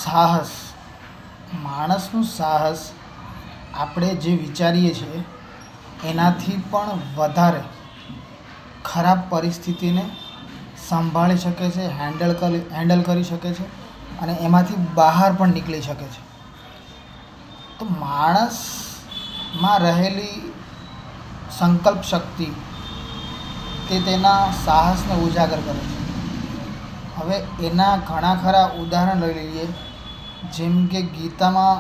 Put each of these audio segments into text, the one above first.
સાહસ, માણસનું સાહસ આપણે જે વિચારીએ છીએ એનાથી પણ વધારે ખરાબ પરિસ્થિતિને સંભાળી શકે છે, હેન્ડલ કરી શકે છે અને એમાંથી બહાર પણ નીકળી શકે છે. તો માણસમાં રહેલી સંકલ્પ શક્તિ તે તેના સાહસને ઉજાગર કરે છે. હવે એના ઘણા ખરા ઉદાહરણ લઈ લઈએ. જેમ કે ગીતામાં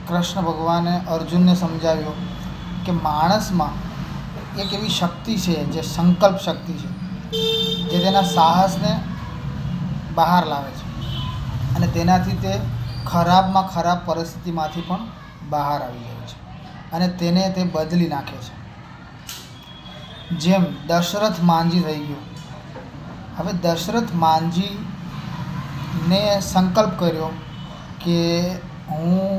કૃષ્ણ ભગવાને અર્જુનને સમજાવ્યો કે માણસમાં એક એવી શક્તિ છે જે સંકલ્પ શક્તિ છે, જે તેના સાહસને બહાર લાવે છે અને તેનાથી તે ખરાબમાં ખરાબ પરિસ્થિતિમાંથી પણ બહાર આવી જાય છે અને તેને તે બદલી નાખે છે. જેમ દશરથ માંજી થઈ ગયો. હવે દશરથ માંજીને સંકલ્પ કર્યો કે હું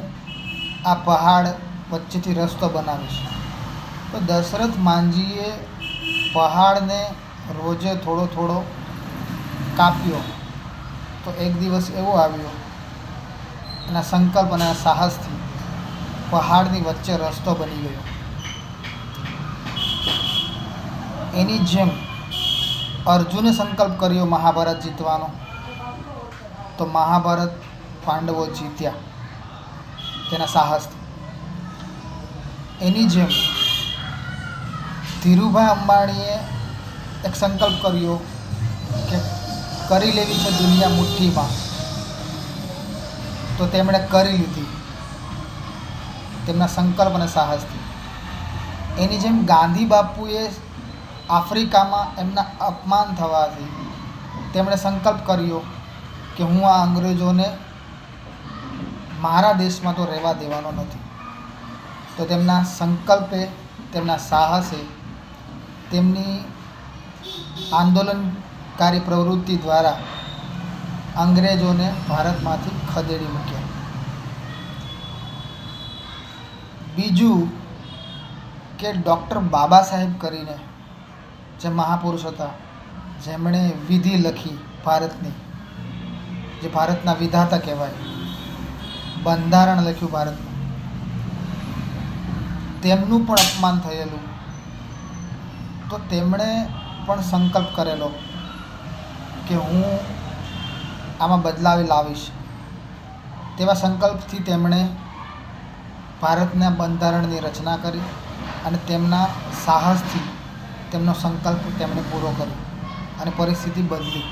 આ પહાડ વચ્ચેથી રસ્તો બનાવીશ. તો દશરથ માંજીએ પહાડને રોજે થોડો થોડો કાપ્યો. તો એક દિવસ એવો આવ્યો એના સંકલ્પ અને સાહસથી પહાડની વચ્ચે રસ્તો બની ગયો. એની જેમ અર્જુને સંકલ્પ કર્યો મહાભારત જીતવાનો, તો મહાભારત પાંડવો જીત્યા તેના સાહસથી. એની જેમ ધીરુભાઈ અંબાણીએ એક સંકલ્પ કર્યો કે કરી લેવી છે દુનિયા મુઠ્ઠીમાં, તો તેમણે કરી લીધી તેમના સંકલ્પ અને સાહસથી. એની જેમ ગાંધી બાપુએ આફ્રિકામાં એમના અપમાન થવાથી તેમણે સંકલ્પ કર્યો કે હું આ અંગ્રેજોને મારા દેશમાં તો રહેવા દેવાનો નથી. તો તેમના સંકલ્પે, તેમના સાહસે, તેમની આંદોલનકારી પ્રવૃત્તિ દ્વારા અંગ્રેજોને ભારતમાંથી ખદેડી મૂક્યા. બીજું કે ડૉક્ટર બાબા સાહેબ કરીને જે મહાપુરુષ હતા, જેમણે વિધિ લખી ભારતની, જે ભારતના વિધાતા કહેવાય, બંધારણ લખ્યું ભારતનું, તેમનું પણ અપમાન થયેલું. તો તેમણે પણ સંકલ્પ કરેલો કે હું આમાં બદલાવ લાવીશ. તેવા સંકલ્પથી તેમણે ભારતના બંધારણની રચના કરી અને તેમના સાહસથી તેમનો સંકલ્પ તેમણે પૂરો કર્યો અને પરિસ્થિતિ બદલી.